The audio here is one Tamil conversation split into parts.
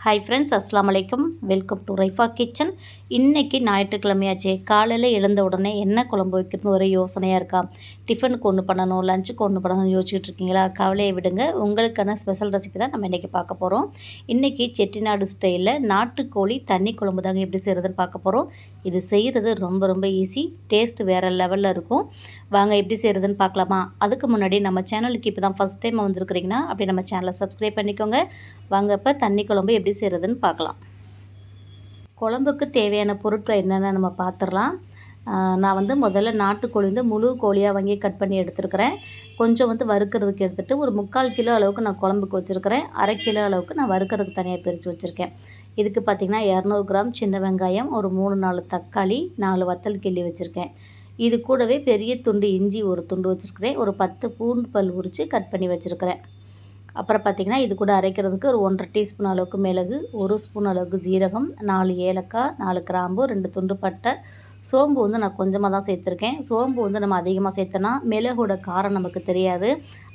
ஹாய் ஃப்ரெண்ட்ஸ், அஸ்ஸலாமு அலைக்கும். Welcome to Raifa kitchen. இன்றைக்கி ஞாயிற்றுக்கிழமையாச்சே. காலையில் எழுந்த உடனே என்ன குழம்பு வைக்கிறது ஒரே யோசனையாக இருக்கா? டிஃபனுக்கு ஒன்று பண்ணணும், லஞ்சுக்கு ஒன்று பண்ணணும்னு யோசிச்சுட்டு இருக்கீங்களா? கவலையை விடுங்க, உங்களுக்கான ஸ்பெஷல் ரெசிபி தான் நம்ம இன்றைக்கி பார்க்க போகிறோம். இன்றைக்கி செட்டிநாடு ஸ்டைலில் நாட்டுக்கோழி தண்ணி குழம்பு தாங்க எப்படி செய்கிறதுன்னு பார்க்க போகிறோம். இது செய்கிறது ரொம்ப ரொம்ப ஈஸி, டேஸ்ட் வேறு லெவலில் இருக்கும். வாங்க எப்படி செய்கிறதுன்னு பார்க்கலாமா? அதுக்கு முன்னாடி நம்ம சேனலுக்கு இப்போ தான் ஃபஸ்ட் டைம் வந்திருக்கிறீங்கன்னா அப்படி நம்ம சேனலை சப்ஸ்கிரைப் பண்ணிக்கோங்க. வாங்க இப்போ தண்ணி குழம்பு எப்படி செய்கிறதுன்னு பார்க்கலாம். குழம்புக்கு தேவையான பொருட்கள் என்னென்னு நம்ம பார்த்துடலாம். நான் முதல்ல நாட்டுக்கோழி முழு கோழியாக வாங்கி கட் பண்ணி எடுத்துருக்கிறேன். கொஞ்சம் வறுக்கிறதுக்கு எடுத்துகிட்டு ஒரு 3/4 கிலோ அளவுக்கு நான் குழம்புக்கு வச்சுருக்கிறேன். 1/2 கிலோ அளவுக்கு நான் வறுக்கிறதுக்கு தனியாக பிரித்து வச்சுருக்கேன். இதுக்கு பார்த்திங்கன்னா 200 கிராம் சின்ன வெங்காயம், ஒரு 3-4 தக்காளி, 4 வத்தல் கிள்ளி வச்சுருக்கேன். இது கூடவே பெரிய துண்டு இஞ்சி ஒரு துண்டு வச்சுருக்கிறேன். ஒரு 10 பூண்டு பல் உரித்து கட் பண்ணி வச்சுருக்கிறேன். அப்புறம் பார்த்திங்கன்னா இது கூட அரைக்கிறதுக்கு ஒரு 1/2 டீஸ்பூன் அளவுக்கு மிளகு, 1 ஸ்பூன் அளவுக்கு ஜீரகம், 4 ஏலக்காய், 4 கிராம்பு, 2 துண்டு பட்டை, சோம்பு நான் கொஞ்சமாக தான் சேர்த்துருக்கேன். சோம்பு நம்ம அதிகமாக சேர்த்தனா மிளகோட காரம் நமக்கு தெரியாது.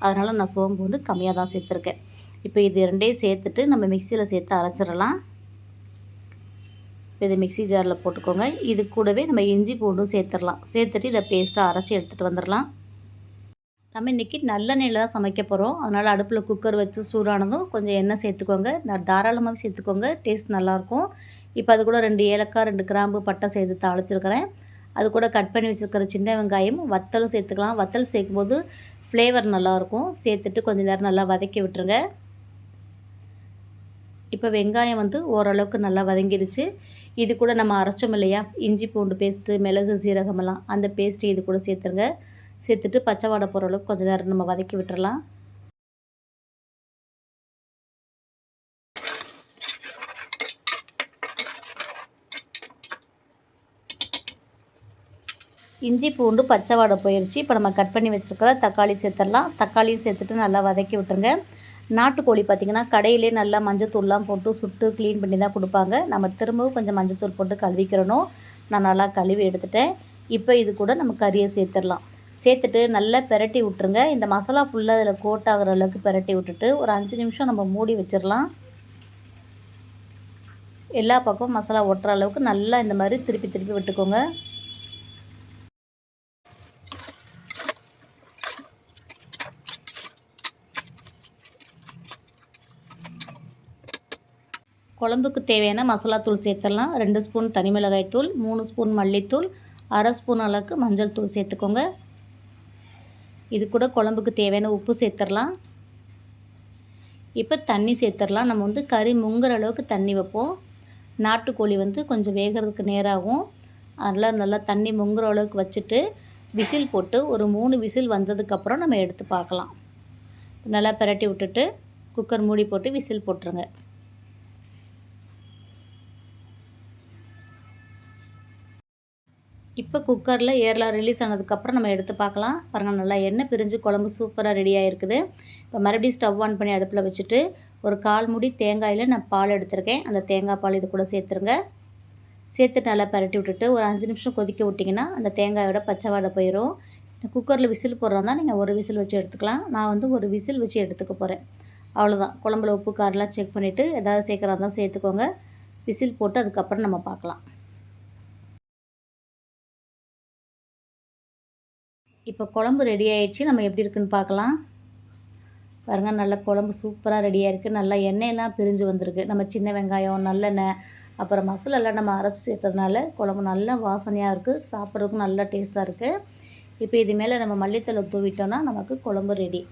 அதனால் நான் சோம்பு கம்மியாக தான் சேர்த்துருக்கேன். இப்போ இது ரெண்டையும் சேர்த்துட்டு நம்ம மிக்சியில் சேர்த்து அரைச்சிடலாம். இப்போ இதை மிக்சி ஜாரில் போட்டுக்கோங்க. இது கூடவே நம்ம இஞ்சி பூண்டும் சேர்த்துடலாம். சேர்த்துட்டு இதை பேஸ்ட்டாக அரைச்சி எடுத்துகிட்டு வந்துடலாம். நம்ம இன்றைக்கி நல்லெண்ணெயில் தான் சமைக்க போகிறோம். அதனால் அடுப்பில் குக்கர் வச்சு சூடானதும் கொஞ்சம் எண்ணெய் சேர்த்துக்கோங்க. நான் தாராளமாக சேர்த்துக்கோங்க, டேஸ்ட் நல்லாயிருக்கும். இப்போ அது கூட 2 ஏலக்காய், 2 கிராம்பு, பட்டை சேர்த்து தாளிச்சிருக்கிறேன். அது கூட கட் பண்ணி வச்சுருக்கிற சின்ன வெங்காயம், வத்தலும் சேர்த்துக்கலாம். வத்தல் சேர்க்கும்போது ஃப்ளேவர் நல்லாயிருக்கும். சேர்த்துட்டு கொஞ்சம் நேரம் நல்லா வதக்கி விட்டுருங்க. இப்போ வெங்காயம் ஓரளவுக்கு நல்லா வதங்கிடுச்சு. இது கூட நம்ம அரைச்சோம் இல்லையா, இஞ்சி பூண்டு பேஸ்ட்டு, மிளகு சீரகமெல்லாம், அந்த பேஸ்ட்டு இது கூட சேர்த்துருங்க. சேர்த்துட்டு பச்சை வாடை போகிற அளவுக்கு கொஞ்சம் நேரம் நம்ம வதக்கி விட்டுறலாம். இஞ்சி பூண்டு பச்சை வாடை போயிடுச்சு. இப்போ நம்ம கட் பண்ணி வச்சுருக்கிற தக்காளி சேர்த்துடலாம். தக்காளியும் சேர்த்துட்டு நல்லா வதக்கி விட்டுருங்க. நாட்டுக்கோழி பார்த்திங்கன்னா கடையிலே நல்லா மஞ்சத்தூள்லாம் போட்டு சுட்டு க்ளீன் பண்ணி தான் கொடுப்பாங்க. நம்ம திரும்பவும் கொஞ்சம் மஞ்சத்தூள் போட்டு கழுவிக்கிறணும். நான் நல்லா கழுவி எடுத்துட்டேன். இப்போ இது கூட நம்ம கறியை சேர்த்துடலாம். சேர்த்துட்டு நல்லா பெரட்டி விட்டுருங்க. இந்த மசாலா ஃபுல்லாக அதில் கோட் ஆகிற அளவுக்கு பெரட்டி விட்டுட்டு ஒரு 5 நிமிஷம் நம்ம மூடி வச்சிடலாம். எல்லா பக்கமும் மசாலா ஒட்டுற அளவுக்கு நல்லா இந்த மாதிரி திருப்பி திருப்பி விட்டுக்கோங்க. குழம்புக்கு தேவையான மசாலா தூள் சேர்த்துடலாம். 2 ஸ்பூன் தனி மிளகாய் தூள், 3 ஸ்பூன் மல்லித்தூள், 1/2 ஸ்பூன் அளவுக்கு மஞ்சள் தூள் சேர்த்துக்கோங்க. இது கூட குழம்புக்கு தேவையான உப்பு சேர்த்துடலாம். இப்போ தண்ணி சேர்த்துடலாம். நம்ம கறி முங்குற அளவுக்கு தண்ணி வைப்போம். நாட்டுக்கோழி கொஞ்சம் வேகிறதுக்கு நேராகும். அதனால் நல்லா தண்ணி முங்குற அளவுக்கு வச்சுட்டு விசில் போட்டு ஒரு 3 விசில் வந்ததுக்கப்புறம் நம்ம எடுத்து பார்க்கலாம். நல்லா பிரட்டி விட்டுட்டு குக்கர் மூடி போட்டு விசில் போட்டுருங்க. இப்போ குக்கரில் ஏர்லாம் ரிலீஸ் ஆனதுக்கப்புறம் நம்ம எடுத்து பார்க்கலாம். பாருங்கள், நல்லா எண்ணெய் பிரிஞ்சு குழம்பு சூப்பராக ரெடியாக இருக்குது. இப்போ மறுபடியும் ஸ்டவ் ஆன் பண்ணி அடுப்பில் வச்சுட்டு ஒரு 1/4 மூடி தேங்காயில் நான் பால் எடுத்திருக்கேன். அந்த தேங்காய் பால் இது கூட சேர்த்துருங்க. சேர்த்துட்டு நல்லா பரட்டி விட்டுட்டு ஒரு 5 நிமிஷம் கொதிக்க விட்டிங்கன்னா அந்த தேங்காயோட பச்சை வாடை போயிடும். குக்கரில் விசில் போடுறதா நீங்கள் ஒரு விசில் வச்சு எடுத்துக்கலாம். நான் ஒரு விசில் வச்சு எடுத்துக்க போகிறேன். அவ்வளோதான். குழம்புல உப்பு காரெலாம் செக் பண்ணிவிட்டு எதாவது சேர்க்குறதா இருந்தால் சேர்த்துக்கோங்க. விசில் போட்டு அதுக்கப்புறம் நம்ம பார்க்கலாம். இப்போ குழம்பு ரெடி ஆகிடுச்சு. நம்ம எப்படி இருக்குன்னு பார்க்கலாம். பாருங்கள், நல்லா குழம்பு சூப்பராக ரெடியாக இருக்குது. நல்லா எண்ணெயெல்லாம் பிரிஞ்சு வந்திருக்கு. நம்ம சின்ன வெங்காயம், நல்லெண்ணெய், அப்புறம் மசாலாலாம் நம்ம அரைச்சி சேர்த்ததுனால குழம்பு நல்லா வாசனையாக இருக்குது. சாப்பிட்றதுக்கும் நல்லா டேஸ்ட்டாக இருக்குது. இப்போ இது மேலே நம்ம மல்லித்தலை தூவிட்டோன்னா நமக்கு குழம்பு ரெடி.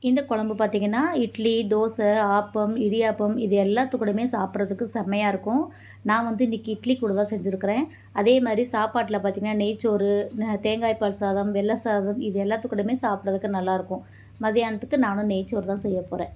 இந்த குழம்பு பார்த்திங்கன்னா இட்லி, தோசை, ஆப்பம், இடியாப்பம் இது எல்லாத்துக்கூடமே சாப்பிட்றதுக்கு செம்மையாக இருக்கும். நான் இன்றைக்கி இட்லி கூட தான் செஞ்சுருக்கிறேன். அதே மாதிரி சாப்பாட்டில் பார்த்திங்கன்னா நெய்ச்சோறு, தேங்காய் பால் சாதம், வெள்ளை சாதம் இது எல்லாத்துக்கூடமே சாப்பிட்றதுக்கு நல்லாயிருக்கும். மதியானத்துக்கு நானும் நெய்ச்சோறு தான் செய்ய போகிறேன்.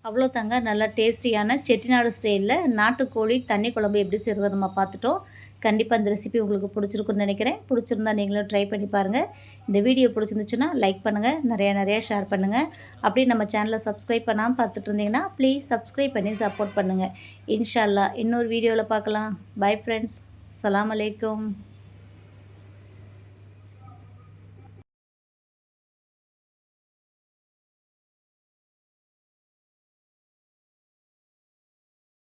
அவ்வளோ தாங்க, நல்லா டேஸ்டியான செட்டிநாடு ஸ்டைலில் நாட்டுக்கோழி தண்ணி குழம்பு எப்படி செய்கிறத நம்ம பார்த்துட்டோம். கண்டிப்பாக இந்த ரெசிபி உங்களுக்கு பிடிச்சிருக்குன்னு நினைக்கிறேன். பிடிச்சிருந்தா நீங்களும் ட்ரை பண்ணி பாருங்கள். இந்த வீடியோ பிடிச்சிருந்துச்சுன்னா லைக் பண்ணுங்கள், நிறையா ஷேர் பண்ணுங்கள். அப்படியே நம்ம சேனலை சப்ஸ்கிரைப் பண்ணாமல் பார்த்துட்டு இருந்தீங்கன்னா ப்ளீஸ் சப்ஸ்கிரைப் பண்ணி சப்போர்ட் பண்ணுங்கள். இன்ஷா அல்லாஹ் இன்னொரு வீடியோவில் பார்க்கலாம். Bye friends. அஸ்ஸலாமு அலைக்கும்.